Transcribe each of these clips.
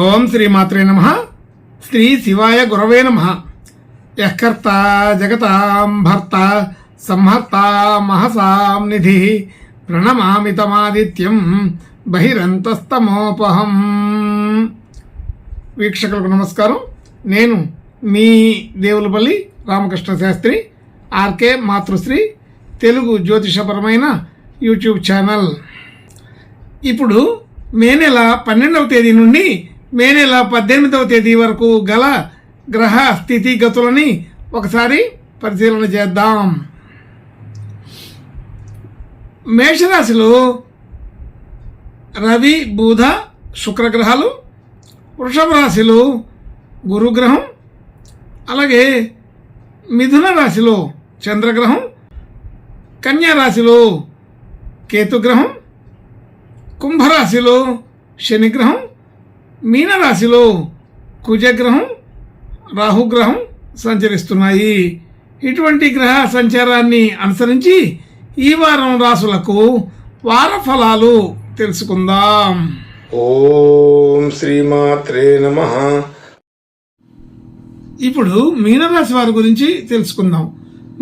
ఓం శ్రీమాత్రే నమః. శ్రీ శివాయ గురవే నమః. యఃకర్త జగతాం భర్త సంహర్త మహసాం నిధి ప్రణమామి తమాదిత్యం బహిరంతస్తమోపహం. వీక్షకులకు నమస్కారం. నేను మీ దేవులపల్లి రామకృష్ణ శాస్త్రి, ఆర్కే మాతృశ్రీ తెలుగు జ్యోతిషపరమైన యూట్యూబ్ ఛానల్. ఇప్పుడు మే నెల 12వ తేదీ నుండి మే నెల 18వ తేదీ వరకు గల గ్రహ స్థితిగతులని ఒకసారి పరిశీలన చేద్దాం. మేషరాశిలో రవి, బుధ, శుక్రగ్రహాలు, వృషభ రాశిలో గురుగ్రహం, అలాగే మిథున రాశిలో చంద్రగ్రహం, కన్యా రాశిలో కేతుగ్రహం, కుంభరాశిలో శనిగ్రహం, మీనరాశిలో కుజగ్రహం, రాహుగ్రహం సంచరిస్తున్నాయి. ఇటువంటి గ్రహ సంచారాన్ని అనుసరించి ఈ వారం రాశులకు వార ఫలాలు తెలుసుకుందాం. ఓం శ్రీమాత్రే నమః. ఇప్పుడు మీనరాశి వారి గురించి తెలుసుకుందాం.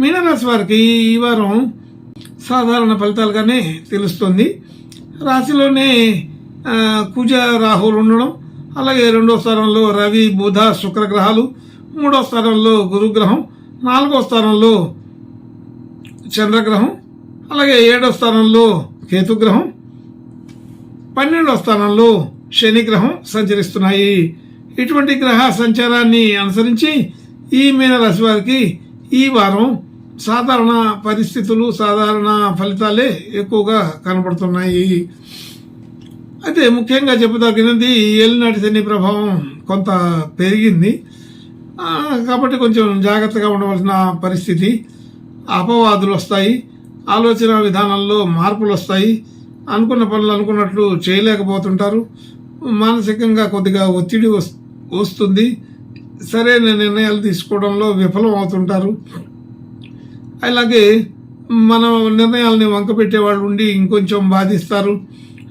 మీనరాశి వారికి ఈ వారం సాధారణ ఫలితాలుగానే తెలుస్తుంది. రాశిలోనే కుజ, రాహువులు ఉండడం, అలాగే 2వ స్థానంలో రవి, బుధ, శుక్రగ్రహాలు, 3వ స్థానంలో గురుగ్రహం, 4వ స్థానంలో చంద్రగ్రహం, అలాగే 7వ స్థానంలో కేతుగ్రహం, 12వ స్థానంలో శనిగ్రహం సంచరిస్తున్నాయి. ఇటువంటి గ్రహ సంచారాన్ని అనుసరించి ఈ మీనరాశి వారికి ఈ వారం సాధారణ పరిస్థితులు, సాధారణ ఫలితాలే ఎక్కువగా కనబడుతున్నాయి. అయితే ముఖ్యంగా చెప్పదగినది ఏలినాటి శని ప్రభావం కొంత పెరిగింది కాబట్టి కొంచెం జాగ్రత్తగా ఉండవలసిన పరిస్థితి. అపవాదులు వస్తాయి, ఆలోచన విధానంలో మార్పులు వస్తాయి, అనుకున్న పనులు అనుకున్నట్లు చేయలేకపోతుంటారు, మానసికంగా కొద్దిగా ఒత్తిడి వస్తుంది, సరైన నిర్ణయాలు తీసుకోవడంలో విఫలం అవుతుంటారు. అలాగే మన నిర్ణయాలని వంకపెట్టే వాళ్ళు ఉండి ఇంకొంచెం బాధిస్తారు.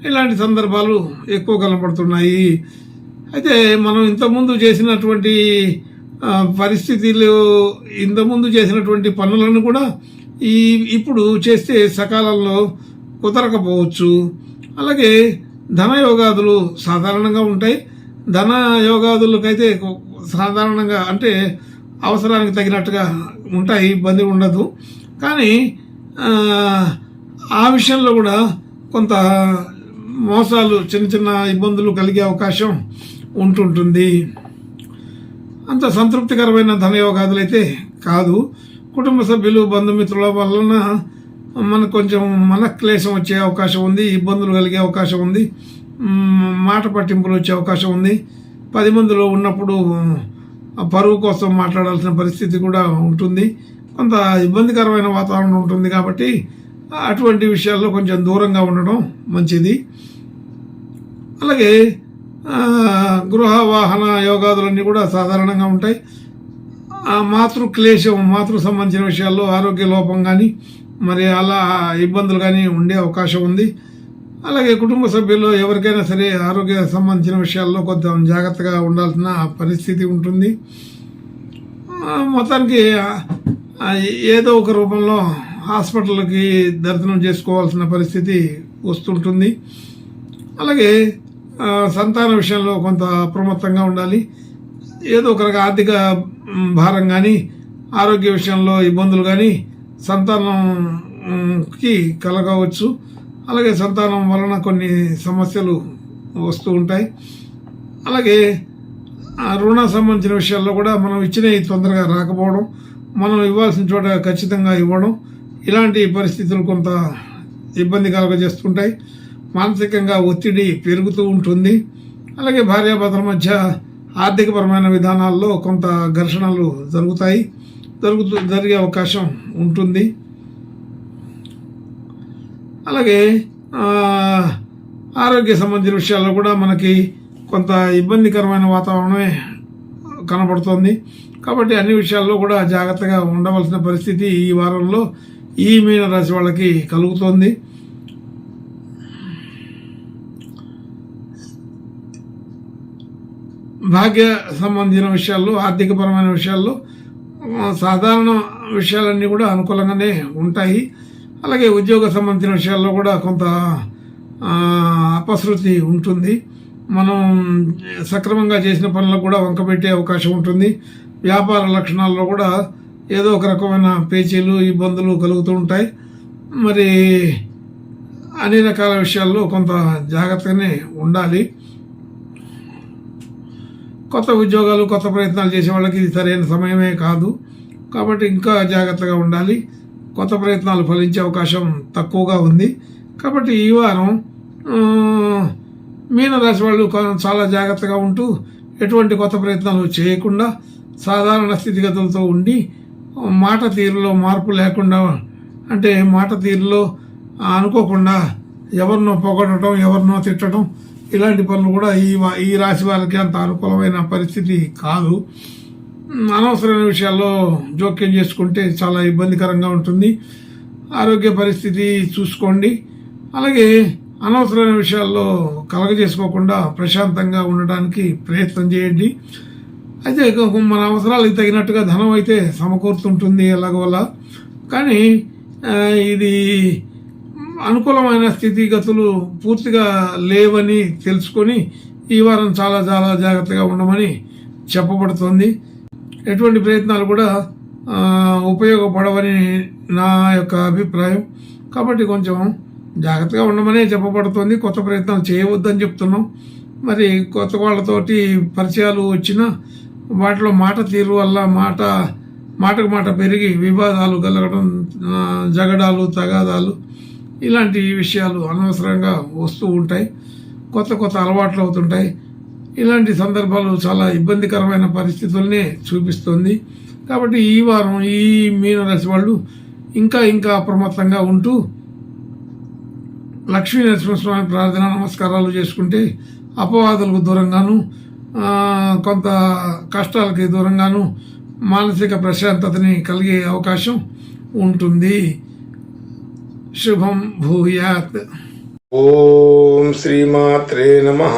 ఇలాంటి సందర్భాలు ఎక్కువ కనబడుతున్నాయి. అయితే మనం ఇంతకుముందు చేసినటువంటి పరిస్థితులు, ఇంతకుముందు చేసినటువంటి పనులను కూడా ఇప్పుడు చేస్తే సకాలంలో కుదరకపోవచ్చు. అలాగే ధన యోగాదులు సాధారణంగా ఉంటాయి. ధన యోగాదులకైతే సాధారణంగా అంటే అవసరానికి తగినట్టుగా ఉంటాయి, ఇబ్బంది ఉండదు. కానీ ఆ విషయంలో కూడా కొంత మోసాలు, చిన్న చిన్న ఇబ్బందులు కలిగే అవకాశం ఉంటుంటుంది. అంత సంతృప్తికరమైన ధనయోగాదులు అయితే కాదు. కుటుంబ సభ్యులు, బంధుమిత్రుల వలన మనకు కొంచెం మనక్లేశం వచ్చే అవకాశం ఉంది, ఇబ్బందులు కలిగే అవకాశం ఉంది, మాట పట్టింపులు వచ్చే అవకాశం ఉంది. 10 మందిలో ఉన్నప్పుడు పరువు కోసం మాట్లాడాల్సిన పరిస్థితి కూడా ఉంటుంది. కొంత ఇబ్బందికరమైన వాతావరణం ఉంటుంది కాబట్టి అటువంటి విషయాల్లో కొంచెం దూరంగా ఉండడం మంచిది. అలాగే గృహ, వాహన యోగాదులన్నీ కూడా సాధారణంగా ఉంటాయి. మాతృక్లేశం, మాతృ సంబంధించిన విషయాల్లో ఆరోగ్య లోపం కానీ మరి అలా ఇబ్బందులు కానీ ఉండే అవకాశం ఉంది. అలాగే కుటుంబ సభ్యుల్లో ఎవరికైనా సరే ఆరోగ్య సంబంధించిన విషయాల్లో కొంచెం జాగ్రత్తగా ఉండాల్సిన పరిస్థితి ఉంటుంది. మొత్తానికి ఏదో ఒక రూపంలో హాస్పిటల్కి దర్శనం చేసుకోవాల్సిన పరిస్థితి వస్తుంటుంది. అలాగే సంతాన విషయంలో కొంత అప్రమత్తంగా ఉండాలి. ఏదో ఒక ఆర్థిక భారం కానీ, ఆరోగ్య విషయంలో ఇబ్బందులు కానీ సంతానంకి కలగవచ్చు. అలాగే సంతానం వలన కొన్ని సమస్యలు వస్తూ ఉంటాయి. అలాగే రుణ సంబంధించిన విషయాల్లో కూడా మనం ఇచ్చినవి తొందరగా రాకపోవడం, మనం ఇవ్వాల్సిన చోట ఖచ్చితంగా ఇవ్వడం, ఇలాంటి పరిస్థితులు కొంత ఇబ్బంది కలుగజేస్తుంటాయి. మానసికంగా ఒత్తిడి పెరుగుతూ ఉంటుంది. అలాగే భార్యాభర్తల మధ్య ఆర్థికపరమైన విధానాల్లో కొంత ఘర్షణలు జరిగే అవకాశం ఉంటుంది. అలాగే ఆరోగ్య సంబంధించిన విషయాల్లో కూడా మనకి కొంత ఇబ్బందికరమైన వాతావరణమే కనబడుతోంది. కాబట్టి అన్ని విషయాల్లో కూడా జాగ్రత్తగా ఉండవలసిన పరిస్థితి ఈ వారంలో ఈ మీనరాశి వాళ్ళకి కలుగుతోంది. భాగ్య సంబంధించిన విషయాల్లో, ఆర్థికపరమైన విషయాల్లో సాధారణ విషయాలన్నీ కూడా అనుకూలంగానే ఉంటాయి. అలాగే ఉద్యోగ సంబంధించిన విషయాల్లో కూడా కొంత అపశృతి ఉంటుంది. మనం సక్రమంగా చేసిన పనులకు కూడా వంకబెట్టే అవకాశం ఉంటుంది. వ్యాపార లక్షణాల్లో కూడా ఏదో ఒక రకమైన పేచీలు, ఇబ్బందులు కలుగుతూ ఉంటాయి. మరి అన్ని రకాల విషయాల్లో కొంత జాగ్రత్తగానే ఉండాలి. కొత్త ఉద్యోగాలు, కొత్త ప్రయత్నాలు చేసే వాళ్ళకి ఇది సరైన సమయమే కాదు. కాబట్టి ఇంకా జాగ్రత్తగా ఉండాలి. కొత్త ప్రయత్నాలు ఫలించే అవకాశం తక్కువగా ఉంది. కాబట్టి ఈ వారం మీనరాశి వాళ్ళు చాలా జాగ్రత్తగా ఉంటూ ఎటువంటి కొత్త ప్రయత్నాలు చేయకుండా సాధారణ స్థితిగతులతో ఉండి మాట తీరులో మార్పు లేకుండా, అంటే మాట తీరులో అనుకోకుండా ఎవరినో పొగడటం, ఎవరినో తిట్టడం, ఇలాంటి పనులు కూడా ఈ రాశి వాళ్ళకి అంత అనుకూలమైన పరిస్థితి కాదు. అనవసరమైన విషయాల్లో జోక్యం చేసుకుంటే చాలా ఇబ్బందికరంగా ఉంటుంది. ఆరోగ్య పరిస్థితి చూసుకోండి. అలాగే అనవసరమైన విషయాల్లో కలగజేసుకోకుండా ప్రశాంతంగా ఉండడానికి ప్రయత్నం చేయండి. అయితే మన అవసరాలకు తగినట్టుగా ధనం అయితే సమకూరుతుంటుంది ఎలాగోలా. కానీ ఇది అనుకూలమైన స్థితిగతులు పూర్తిగా లేవని తెలుసుకొని ఈ వారం చాలా చాలా జాగ్రత్తగా ఉండమని చెప్పబడుతుంది. ఎటువంటి ప్రయత్నాలు కూడా ఉపయోగపడవని నా యొక్క అభిప్రాయం. కాబట్టి కొంచెం జాగ్రత్తగా ఉండమనే చెప్పబడుతుంది. కొత్త ప్రయత్నాలు చేయవద్దని చెప్తున్నాం. మరి కొత్త వాళ్ళతోటి పరిచయాలు వచ్చినా వాటిలో మాట తీరు వల్ల మాటకు మాట పెరిగి వివాదాలు కలగడం, జగడాలు, తగాదాలు, ఇలాంటి విషయాలు అనవసరంగా వస్తూ ఉంటాయి. కొత్త అలవాట్లు అవుతుంటాయి. ఇలాంటి సందర్భాలు చాలా ఇబ్బందికరమైన పరిస్థితుల్ని చూపిస్తుంది. కాబట్టి ఈ వారం ఈ మీనరాశి వాళ్ళు ఇంకా అప్రమత్తంగా ఉంటూ లక్ష్మీ నరసింహస్వామి ప్రార్థన, నమస్కారాలు చేసుకుంటే అపవాదులకు దూరంగాను, కొంత కష్టాలకి దూరంగాను మానసిక ప్రశాంతతని కలిగే అవకాశం ఉంటుంది. శుభం భూయాత్. ఓం శ్రీమాత్రే నమః.